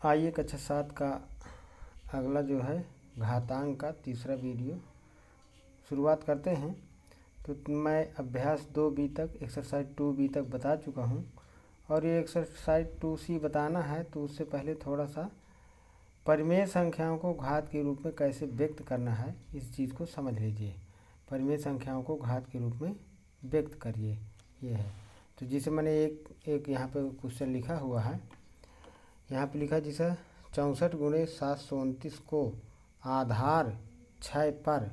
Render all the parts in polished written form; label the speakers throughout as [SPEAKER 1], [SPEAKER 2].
[SPEAKER 1] आइए कक्षा 7 का अगला जो है घातांक का तीसरा वीडियो शुरुआत करते हैं। तो मैं अभ्यास 2B तक एक्सरसाइज 2B तक बता चुका हूं और ये एक्सरसाइज 2C बताना है। तो उससे पहले थोड़ा सा परिमेय संख्याओं को घात के रूप में कैसे व्यक्त करना है इस चीज़ को समझ लीजिए। परिमेय संख्याओं को घात के रूप में व्यक्त करिए, ये है। तो जिसे मैंने एक यहाँ पे क्वेश्चन लिखा हुआ है, यहाँ पे लिखा जिसे 64 गुणे 729 को आधार 6 पर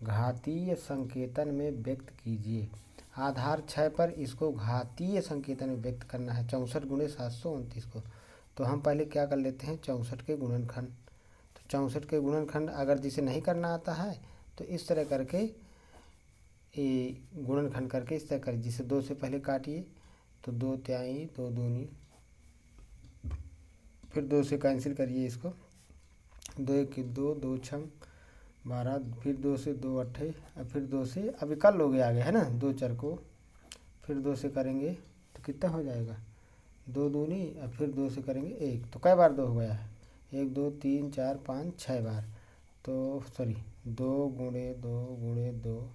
[SPEAKER 1] घातीय संकेतन में व्यक्त कीजिए। आधार 6 पर इसको घातीय संकेतन में व्यक्त करना है 64 गुणे 729 को। तो हम पहले क्या कर लेते हैं, 64 के गुणनखंड। तो 64 के गुणनखंड अगर जिसे नहीं करना आता है तो इस तरह करके गुणनखंड करके इस तरह कर, जिसे 2 से पहले काटिए तो 2 तिहाई 2 दूनी, फिर 2 से कैंसिल करिए इसको, 2 एक 2, 2 छंग 12, फिर 2 से 2 अट्ठे, और फिर 2 से अभी कल लोगे आगे है ना, 2 चर को फिर 2 से करेंगे तो कितना हो जाएगा 2 दूनी, और फिर 2 से करेंगे 1। तो कई बार 2 हो गया है, 1 2 3 4 5 6 बार। तो सॉरी 2 गुणे 2 गुणे 2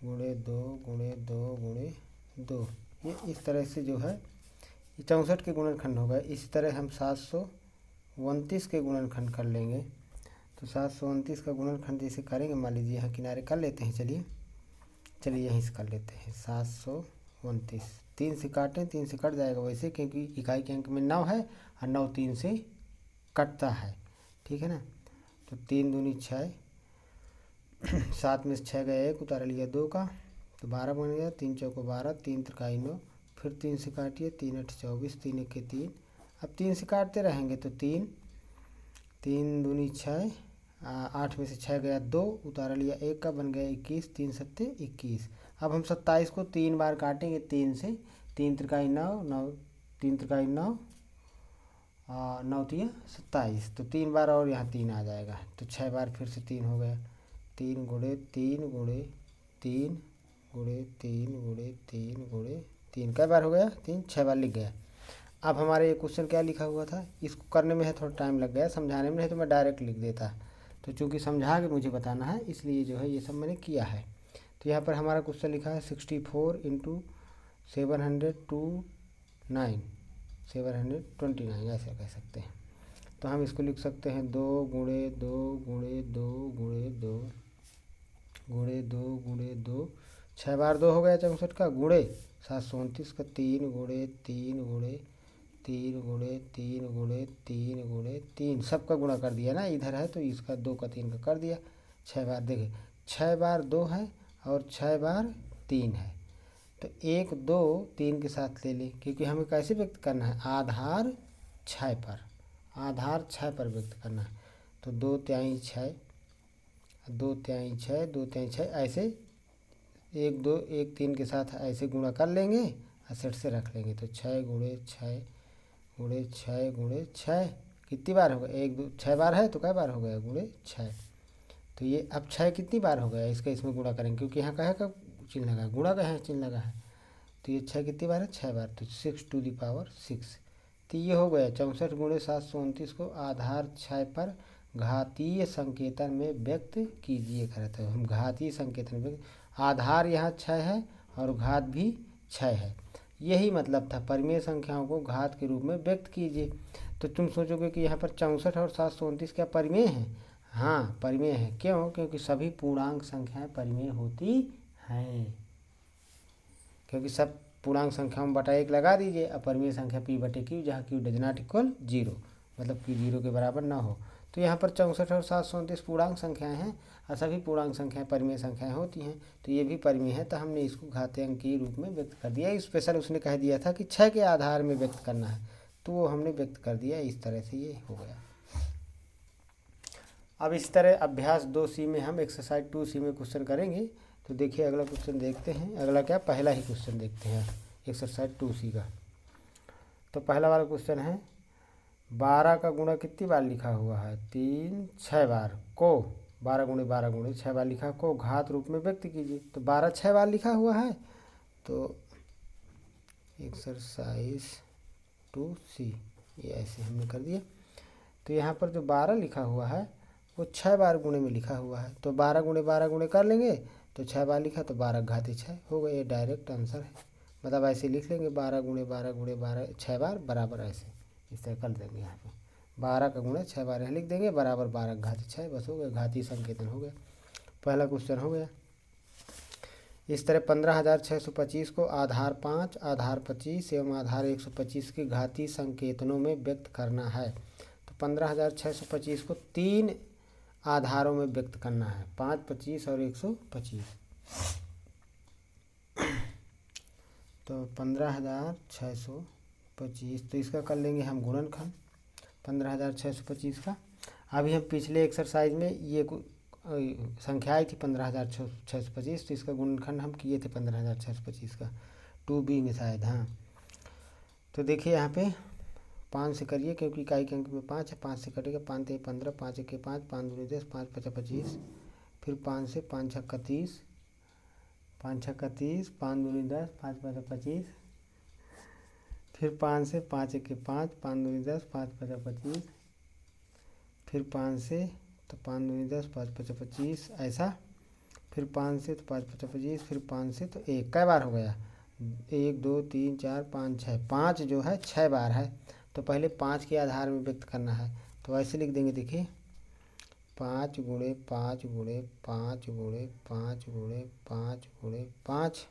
[SPEAKER 1] गुणे 2 गुणे 2 गुणे 2, ये इस तरह से जो है 64 के गुणनखंड हो गए। इसी तरह हम 729 के गुणनखंड कर लेंगे। तो 729 का गुणनखंड जैसे करेंगे, मान लीजिए यहाँ किनारे कर लेते हैं, चलिए यहीं से कर लेते हैं 729। 3 से काटें, 3 से कट जाएगा वैसे, क्योंकि इकाई के अंक में 9 है और 9 3 से कटता है, ठीक है ना। तो 3 दूनी 6, 7 में से 6 गया 1, उतार लिया 2 का, तो 12 बन गया। 3 चौको 12, 3 त्रिकाई 9, फिर 3 से काटिए, 3 8 24, 3 1 3। अब 3 से काटते रहेंगे तो 3 3 दूनी 6, 8 में से 6 गया 2, उतारा लिया 1 का, बन गया 21, 3 सत्ते 21। अब हम 27 को 3 बार काटेंगे 3 से, 3 त्रिकाई 9, 9 3 त्रिकाई 9, 9 तिया 27। तो 3 बार और यहाँ 3 आ जाएगा, तो 6 बार फिर से 3 हो गया। 3 गुणे 3 गुणे 3 गुणे 3 गुणे 3 गुणे 3, कई बार हो गया 3, 6 बार लिख गया। अब हमारे ये क्वेश्चन क्या लिखा हुआ था, इसको करने में है थोड़ा टाइम लग गया, समझाने में नहीं तो मैं डायरेक्ट लिख देता। तो चूंकि समझा के मुझे बताना है इसलिए जो है ये सब मैंने किया है। तो यहाँ पर हमारा क्वेश्चन लिखा है 64 × 729, 729 ऐसा कह सकते हैं। तो हम इसको लिख सकते हैं 2 गुणे 2 गुणे 2 गुणे 2 गुणे 2 गुणे 2, 6 बार 2 हो गया 64 का, गुणे 729 का 3 गुणे 3 गुणे 3 गुणे 3 गुणे 3 गुणे 3, सबका गुणा कर दिया ना, इधर है तो इसका 2 का 3 का कर दिया। 6 बार देखिए 6 बार 2 है और 6 बार 3 है, तो 1 2 3 के साथ ले लें, क्योंकि हमें कैसे व्यक्त करना है, आधार 6 पर, आधार 6 पर व्यक्त करना है। तो 2 तिहाई 6, 2 तिहाई 6, 2 तिहाई 6, ऐसे 1 2 1 3 के साथ ऐसे गुणा कर लेंगे और सेट से रख लेंगे। तो 6 गुणे 6 गुणे 6 गुणे 6, कितनी बार होगा, 1 2 6 बार है तो कई बार हो गया गुणे 6। तो ये अब 6 कितनी बार हो गया, इसका इसमें गुणा करेंगे, क्योंकि यहाँ का है का चिन्ह लगा है, गुणा का है चिन्ह लगा है। तो ये 6 कितनी बार है, 6 बार, तो 6⁶। तो ये हो गया 64 गुणे 729 को आधार 6 पर घातीय संकेतन में व्यक्त कीजिए। करते हैं हम घातीय संकेतन में, आधार यहाँ 6 है और घात भी 6 है, यही मतलब था, परिमेय संख्याओं को घात के रूप में व्यक्त कीजिए। तो तुम सोचोगे कि यहाँ पर 64 और 729 क्या परिमेय हैं? हाँ परिमेय है। क्यों? क्योंकि सभी पूर्णांक संख्याएं परिमेय होती हैं, क्योंकि सब पूर्णांक संख्याओं में बटा 1 लगा दीजिए, अपरिमेय संख्या p/q जहाँ q डज नॉट इक्वल 0, मतलब q 0 के बराबर ना हो। तो यहाँ पर 64 और 729 पूर्णांक संख्याएं हैं और सभी पूर्णांक संख्याएं परिमेय संख्याएं होती हैं, तो ये भी परिमेय है। तो हमने इसको घातांक के रूप में व्यक्त कर दिया। स्पेशल उसने कह दिया था कि 6 के आधार में व्यक्त करना है, तो वो हमने व्यक्त कर दिया, इस तरह से ये हो गया। अब इस तरह अभ्यास 2C में हम एक्सरसाइज 2C में क्वेश्चन करेंगे। तो देखिए अगला क्वेश्चन देखते हैं, अगला क्या, पहला ही क्वेश्चन देखते हैं एक्सरसाइज 2C का। तो पहला वाला क्वेश्चन है 12 का गुणा कितनी बार लिखा हुआ है, 3 6 बार, को 12 गुणे 12 गुणे 6 बार लिखा, को घात रूप में व्यक्त कीजिए। तो 12 6 बार लिखा हुआ है, तो एक्सरसाइज 2C ये ऐसे हमने कर दिया। तो यहाँ पर जो 12 लिखा हुआ है वो 6 बार गुणे में लिखा हुआ है, तो 12 गुणे 12 गुणे कर लेंगे तो 6 बार लिखा तो 12 घाती 6 हो गया। ये डायरेक्ट आंसर है, मतलब ऐसे लिख लेंगे 12 गुणे 12 गुणे 12 6 बार बराबर ऐसे इस तरह कर देंगे। यहाँ पे 12 का गुणा 6 बार लिख देंगे बराबर 12 घाती 6, बस हो गया, घाती संकेतन हो गया। पहला क्वेश्चन हो गया। इस तरह 15,625 को आधार 5, आधार 25 एवं आधार 125 के घाती संकेतनों में व्यक्त करना है। तो 15,625 को 3 आधारों में व्यक्त करना है, 5, 25 और 125। तो 15,625, तो इसका कर लेंगे हम गुणनखंड 15,625 का। अभी हम पिछले एक्सरसाइज में ये संख्या आई थी 15,625, तो इसका गुणनखंड हम किए थे 15,625 का 2B में शायद। हाँ, तो देखिए यहाँ पे 5 से करिए क्योंकि इकाई के अंक में 5 है, 5 से कटेगा 5 3 15, 5 1 5, 5 2 10, 5 5 25, फिर 5 से 5 6 30, 5 6 30, 5 2 10, 5 5 25, फिर 5 से 5 1 5, 5 2 10, 5 5 25, फिर 5 से तो 5 2 10, 5 5 25 ऐसा, फिर 5 से तो 5 5 25, फिर 5 से तो 1 कई बार हो गया 1 2 3 4 5 6, 5 जो है 6 बार है। तो पहले 5 के आधार में व्यक्त करना है, तो ऐसे लिख देंगे। देखिए 5 गुणे 5 गुणे 5 गुणे 5 गुणे 5 गुणे 5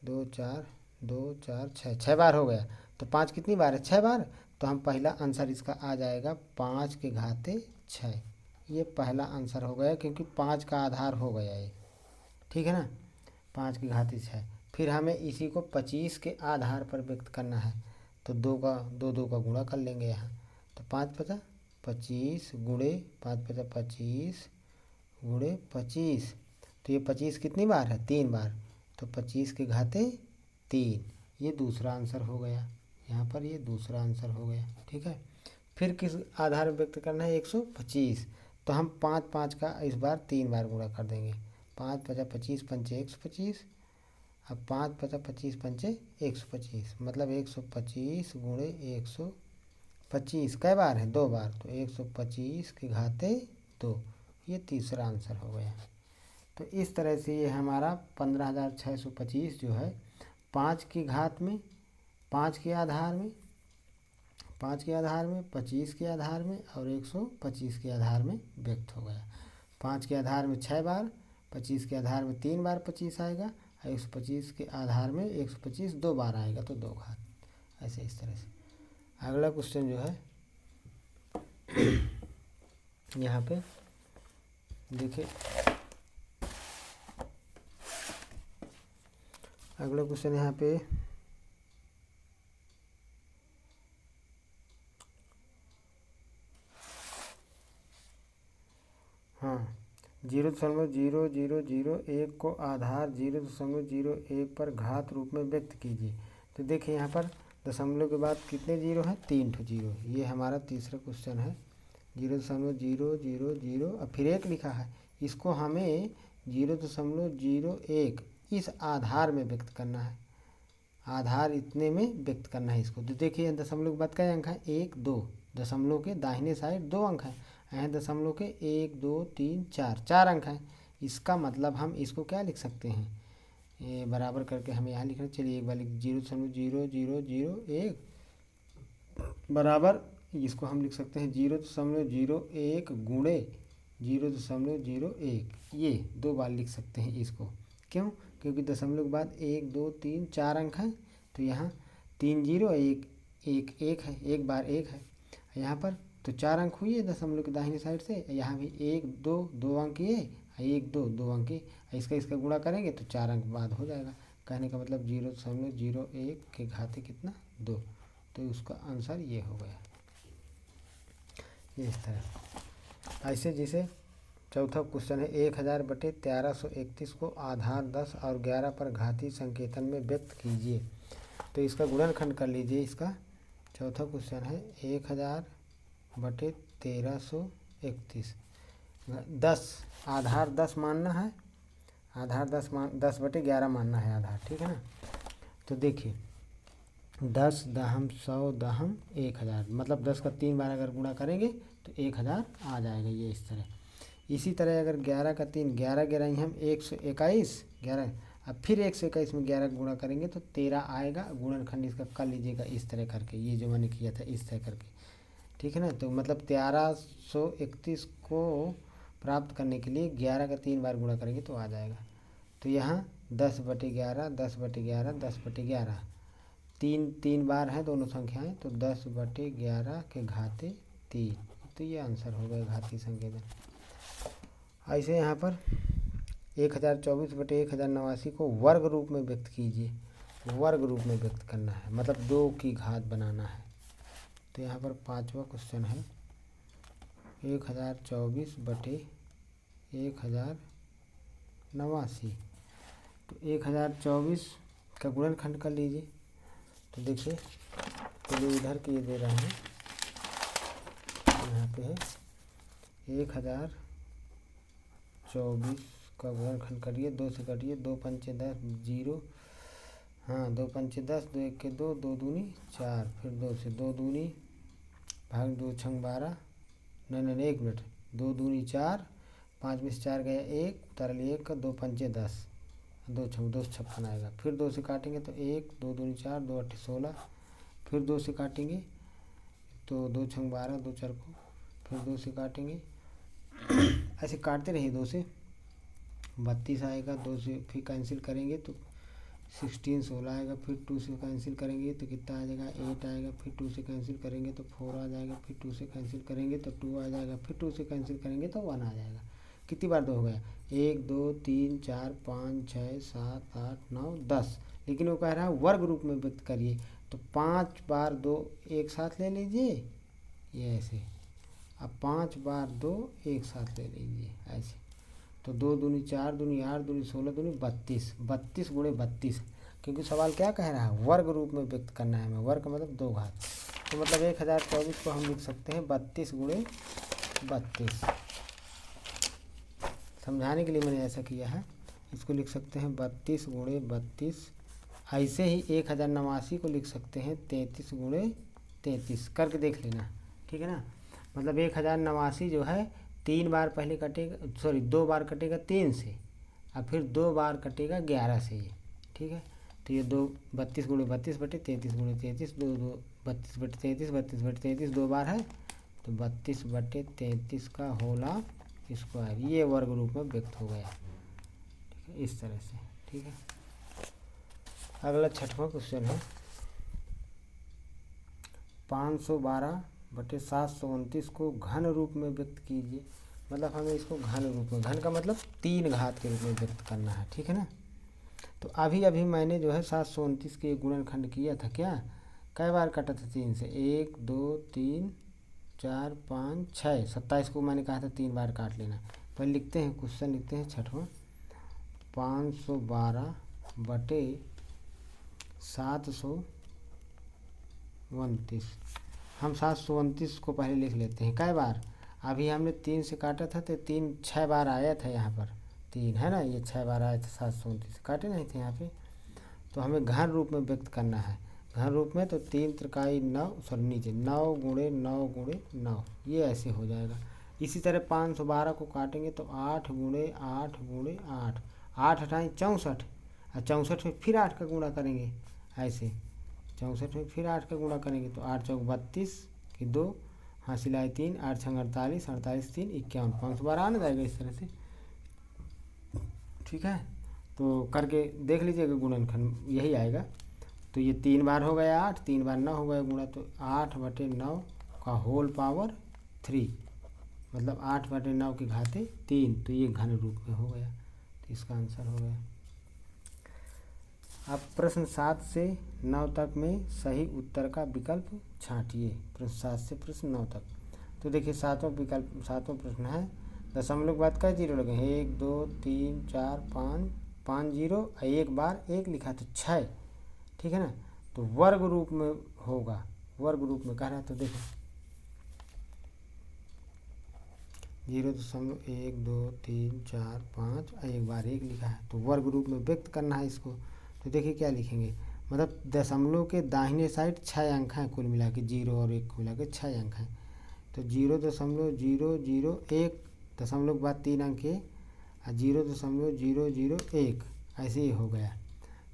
[SPEAKER 1] 2 4 2 4 6, 6 बार हो गया। तो 5 कितनी बार है? 6 बार। तो हम पहला आंसर इसका आ जाएगा 5 के घाते 6। ये पहला आंसर हो गया क्योंकि 5 का आधार हो गया ये, ठीक है ना, 5 के घाते 6। फिर हमें इसी को 25 के आधार पर व्यक्त करना है, तो 2 का गुणा कर लेंगे यहाँ। तो 5 5 25 गुणे 5 5 25 गुणे 25, तो ये 25 कितनी बार है? 3 बार। तो 25 के घाते 3, ये दूसरा आंसर हो गया। यहाँ पर ये दूसरा आंसर हो गया, ठीक है। फिर किस आधार में व्यक्त करना है? 125। तो हम 5 5 का इस बार 3 बार गुणा कर देंगे। 5 5 25 पंचे 125, अब 5 5 25 पंचे 125, मतलब 125 गुणे 125 कै बार है? 2 बार। तो 125 के घाते 2, ये तीसरा आंसर हो गया। तो इस तरह से ये हमारा 15,625 जो है 5 की घात में, 5 के आधार में, 5 के आधार में, 25 के आधार में और 125 के आधार में व्यक्त हो गया। 5 के आधार में 6 बार, 25 के आधार में 3 बार 25 आएगा, 125 के आधार में 125 2 बार आएगा, तो 2 घात, ऐसे इस तरह से। अगला क्वेश्चन जो है यहाँ पे देखिए, अगला क्वेश्चन यहाँ पे हाँ, 0.0001 को आधार 0.01 पर घात रूप में व्यक्त कीजिए। तो देखिए यहाँ पर दशमलव के बाद कितने जीरो हैं? 3 ठो जीरो। ये हमारा तीसरा क्वेश्चन है। 0.000 और फिर 1 लिखा है, इसको हमें 0.01 इस आधार में व्यक्त करना है, आधार इतने में व्यक्त करना है इसको। तो देखिए दशमलव के बाद कई अंक है? 1 2, दशमलव के दाहिने साइड 2 अंक हैं, यहाँ दशमलव के 1 2 3 4 4 अंक हैं। इसका मतलब हम इसको क्या लिख सकते हैं? ये बराबर करके हमें यहाँ लिखना। चलिए एक बार लिख 0.0001 बराबर, इसको हम लिख सकते हैं 0.01 गुणे 0.01, ये 2 बार लिख सकते हैं इसको। क्यों? क्योंकि दशमलव के बाद 1 2 3 4 अंक हैं, तो यहाँ 3 0 1 1 1 है, 1 बार 1 है यहाँ पर, तो 4 अंक हुई है दशमलव के दाहिने साइड से। यहाँ भी 1 2 2 अंक ये, 1 2 2 अंक ये, इसका गुणा करेंगे तो 4 अंक बाद हो जाएगा। कहने का मतलब 0.01 के घाते कितना? 2, तो उसका आंसर ये हो गया। ये इस तरह। ऐसे जैसे चौथा क्वेश्चन है 1000/1331 को आधार 10 और 11 पर घाती संकेतन में व्यक्त कीजिए। तो इसका गुणनखंड कर लीजिए। इसका चौथा क्वेश्चन है 1000/1331, 10 आधार 10 मानना है, आधार 10/11 मानना है आधार, ठीक है ना। तो देखिए 10 दहम 100 दहम 1000, मतलब 10 का 3 बार अगर गुणा करेंगे तो 1000 आ जाएगा। ये इस तरह। इसी तरह अगर 11 का 3, 11 11 हम 121, 11, अब फिर 121 में 11 गुणा करेंगे तो 13 आएगा। गुणनखंड इसका कर लीजिएगा इस तरह करके, ये जो मैंने किया था इस तरह करके, ठीक है ना। तो मतलब 1331 को प्राप्त करने के लिए 11 का 3 बार गुणा करेंगे तो आ जाएगा। तो यहाँ 10/11, 10/11, 10/11, 3 बार है दोनों संख्याएं, तो 10/11 के घाते 3, तो ये आंसर हो गया घातीय संकेतन। ऐसे यहाँ पर 1024/1089 को वर्ग रूप में व्यक्त कीजिए। वर्ग रूप में व्यक्त करना है, मतलब 2 की घात बनाना है। तो यहाँ पर 5वां क्वेश्चन है 1024/1089। तो 1024 का गुणनखंड कर लीजिए। तो देखिए, चलिए इधर के ये दे रहे हैं, यहाँ पे है 1024 का गुणनखंड करिए, 2 से करिए, 2 पंचे 10, 0, हाँ 2 पंचे 10, 2 1 के 2, 2 दूनी 4, फिर 2 से 2 दूनी भाग 2 छंग 12, नहीं 1 मिनट, 2 दूनी 4, 5 में से 4 गया 1, उतार लिए 1 का, 2 पंचे 10, 2 छंग 2 56 आएगा। फिर 2 से काटेंगे तो 1, 2 दूनी 4, 2 8 16, फिर 2 से काटेंगे तो 2 छंग 12, 2 4 को, फिर 2 से काटेंगे, ऐसे काटते रहिए। 2 से 32 आएगा, 2 से फिर कैंसिल करेंगे तो 16 16 आएगा, फिर 2 से कैंसिल करेंगे तो कितना आ जाएगा 8 आएगा, फिर 2 से कैंसिल करेंगे तो 4 आ जाएगा, फिर 2 से कैंसिल करेंगे तो 2 आ जाएगा, फिर 2 से कैंसिल करेंगे तो 1 आ जाएगा। कितनी बार 2 हो गया, 1 2 3 4 5 6 7 8 9 10, लेकिन वो कह रहा है वर्ग रूप में व्यक्त करिए। तो 5 बार 2 एक साथ ले लीजिए, ये ऐसे। अब 5 बार 2 एक साथ ले लीजिए ऐसे। तो 2 दूनी 4 दूनी 8 दूनी 16 दूनी 32, 32 गुणे 32, क्योंकि सवाल क्या कह रहा है, वर्ग रूप में व्यक्त करना है हमें। वर्ग का मतलब 2 घात। तो मतलब 1024 को हम लिख सकते हैं 32 गुणे 32। समझाने के लिए मैंने ऐसा किया है, इसको लिख सकते हैं 32 गुणे 32। ऐसे ही 1089 को लिख सकते हैं 33 गुणे 33, करके देख लेना, ठीक है ना। मतलब 1089 जो है 3 बार पहले कटेगा, सॉरी 2 बार कटेगा 3 से, और फिर 2 बार कटेगा 11 से, ये ठीक है। तो ये 32 गुणे 32 बटे 33 गुणे 33, 2 32 बटे 33, 32 बटे 33 2 बार है, तो 32 बटे 33 का होला स्क्वायर, ये वर्ग रूप में व्यक्त हो गया, ठीक है, इस तरह से, ठीक है। अगला 6वां क्वेश्चन है 512/729 को घन रूप में व्यक्त कीजिए। मतलब हमें इसको घन रूप में, घन का मतलब 3 घात के रूप में व्यक्त करना है, ठीक है ना। तो अभी मैंने जो है 729 के गुणनखंड किया था, क्या कई बार कटा था 3 से, 1 2 3 4 5 6, 27 को मैंने कहा था 3 बार काट लेना। पहले लिखते हैं क्वेश्चन, लिखते हैं 6वां 512/729। हम 729 को पहले लिख लेते हैं कई बार। अभी हमने 3 से काटा था तो 3 6 बार आया था, यहाँ पर 3 है ना, ये 6 बार आया था 729, काटे नहीं थे यहाँ पे। तो हमें घन रूप में व्यक्त करना है। घन रूप में तो 3 त्रिकाई 9, सॉरी नीचे 9 गुणे 9 गुणे 9, ये ऐसे हो जाएगा। इसी तरह 512 को काटेंगे तो 8 गुणे 8 गुणे 8, 8 हटाएँ 64, और 64 में फिर 8 का गुणा करेंगे ऐसे, 64 में फिर 8 का गुणा करेंगे तो 8 चौक 32 की 2, हासिल आए 3, 8 छंग 48, 48 3 51, 512 आना जाएगा इस तरह से, ठीक है। तो करके देख लीजिएगा गुणनखंड यही आएगा। तो ये 3 बार हो गया 8, 3 बार 9 हो गया गुणा, तो 8/9 का होल पावर 3, मतलब 8/9 की घाते 3, तो ये घन रूप में हो गया, तो इसका आंसर हो गया। अब प्रश्न 7 से 9 तक में सही उत्तर का विकल्प छांटिए। प्रश्न 7 से प्रश्न 9 तक। तो देखिए 7वां प्रश्न है, दशमलव के बाद कई जीरो लगे हैं, 1 2 3 4 5, 5 जीरो, एक बार 1 लिखा तो 6, ठीक है ना। तो वर्ग रूप में होगा, वर्ग रूप में कह रहा है, तो देखो 0.1 2 3 4 5, एक बार 1 लिखा है, तो वर्ग रूप में व्यक्त करना है इसको। तो देखिए क्या लिखेंगे, मतलब दशमलव के दाहिने साइड 6 अंक हैं कुल मिला के, 0 और 1 को मिला के 6 अंक हैं। तो 0.001 दशमलव के बाद 3 अंक है और 0.001 ऐसे ही हो गया।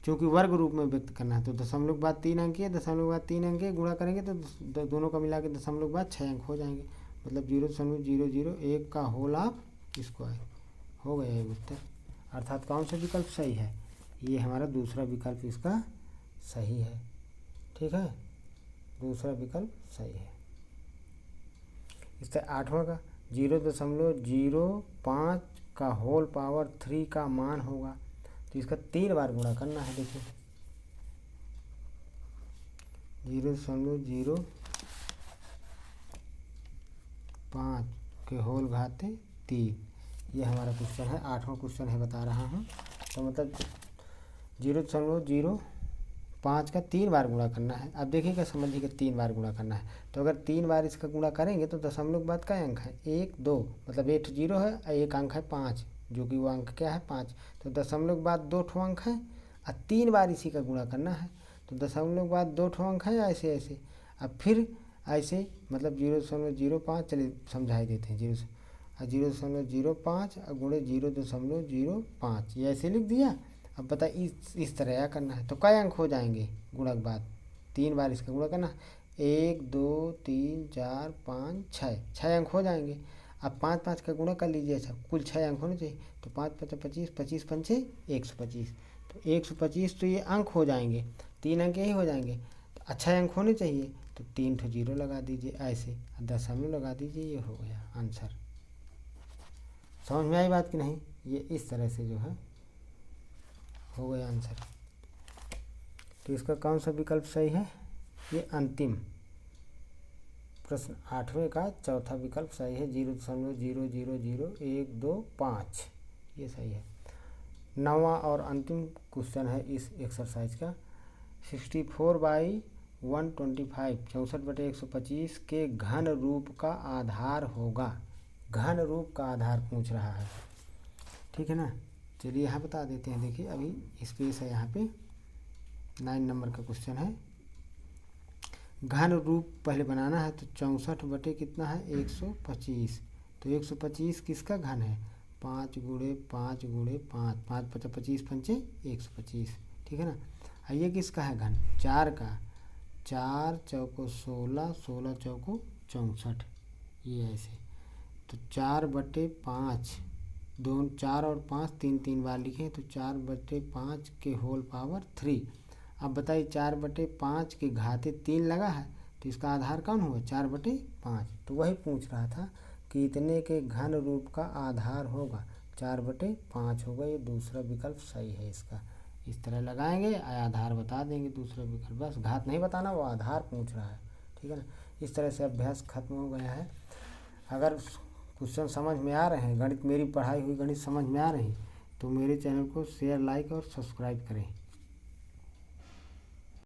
[SPEAKER 1] चूँकि वर्ग रूप में व्यक्त करना है तो दशमलव के बाद 3 अंक है, दशमलव के बाद 3 अंक है, गुणा करेंगे तो दोनों का मिला के दशमलव के बाद 6 अंक हो जाएंगे। मतलब 0.001 का होल ऑफ स्क्वायर हो गया ये उत्तर। अर्थात कौन सा विकल्प सही है? ये हमारा दूसरा विकल्प इसका सही है। ठीक है, दूसरा विकल्प सही है। इससे 8वां का 0.05 का होल पावर 3 का मान होगा, तो इसका 3 बार गुणा करना है। देखिए 0.05 के होल घाते 3, ये हमारा क्वेश्चन है, 8वां क्वेश्चन है बता रहा हूँ। तो मतलब 0.05 का 3 बार गुणा करना है। अब देखिएगा, समझिएगा 3 बार गुणा करना है। तो अगर 3 बार इसका गुणा करेंगे तो दशमलव के बाद क्या अंक है? 1 2, मतलब 8 0 है और 1 अंक है 5, जो कि वो अंक क्या है 5। तो दशमलव के बाद 2 ठो अंक है और 3 बार इसी का गुणा करना है। तो दशमलव के बाद 2 ठो अंक है ऐसे ऐसे, अब फिर ऐसे, मतलब 0.05, चलिए समझाई देते हैं। 0.05 और गुणे 0.05, ये ऐसे लिख दिया। अब बता इस तरह क्या करना है, तो कई अंक हो जाएंगे गुणा के बाद? 3 बार इसका गुणा करना है। 1 2 3 4 5 6 अंक हो जाएंगे। अब 5 5 का गुणा कर लीजिए। अच्छा, कुल 6 अंक होने चाहिए। तो 5 5 25, 25 पंचे 125, तो 125 तो ये अंक हो जाएंगे, 3 अंक यही हो जाएंगे। तो अच्छा अंक होने चाहिए, तो 3 ठो 0 लगा दीजिए ऐसे, दशमलव लगा दीजिए, ये हो गया आंसर। समझ में आई बात कि नहीं? ये इस तरह से जो है हो गया आंसर। तो इसका कौन सा विकल्प सही है? ये अंतिम प्रश्न 8वें का चौथा विकल्प सही है, 0.0000125, ये सही है। 9वां और अंतिम क्वेश्चन है इस एक्सरसाइज का, 64/125 64/125 के घन रूप का आधार होगा। घन रूप का आधार पूछ रहा है, ठीक है ना। चलिए यहाँ बता देते हैं। देखिए अभी स्पेस है यहाँ पे, 9 नंबर का क्वेश्चन है। घन रूप पहले बनाना है, तो 64 बटे कितना है 125, तो 125 किसका घन है? 5 गुणे 5 गुणे 5, 5 5 25 पंचे 125, ठीक है ना। ये किसका है घन? 4 का, 4 चौको 16, 16 चौको 64, ये ऐसे। तो 4 बटे 5, 2 4 और 5 3 3 बार लिखे, तो 4 बटे 5 के होल पावर 3। अब बताइए 4 बटे 5 के घाते 3 लगा है, तो इसका आधार कौन हुआ? 4 बटे 5। तो वही पूछ रहा था कि इतने के घन रूप का आधार होगा, 4 बटे 5 होगा। ये दूसरा विकल्प सही है इसका। इस तरह लगाएंगे, आधार बता देंगे दूसरा विकल्प, बस घात नहीं बताना, वो आधार पूछ रहा है, ठीक है ना। इस तरह से अभ्यास खत्म हो गया है। अगर क्वेश्चन समझ में आ रहे हैं, गणित मेरी पढ़ाई हुई गणित समझ में आ रही, तो मेरे चैनल को शेयर, लाइक और सब्सक्राइब करें।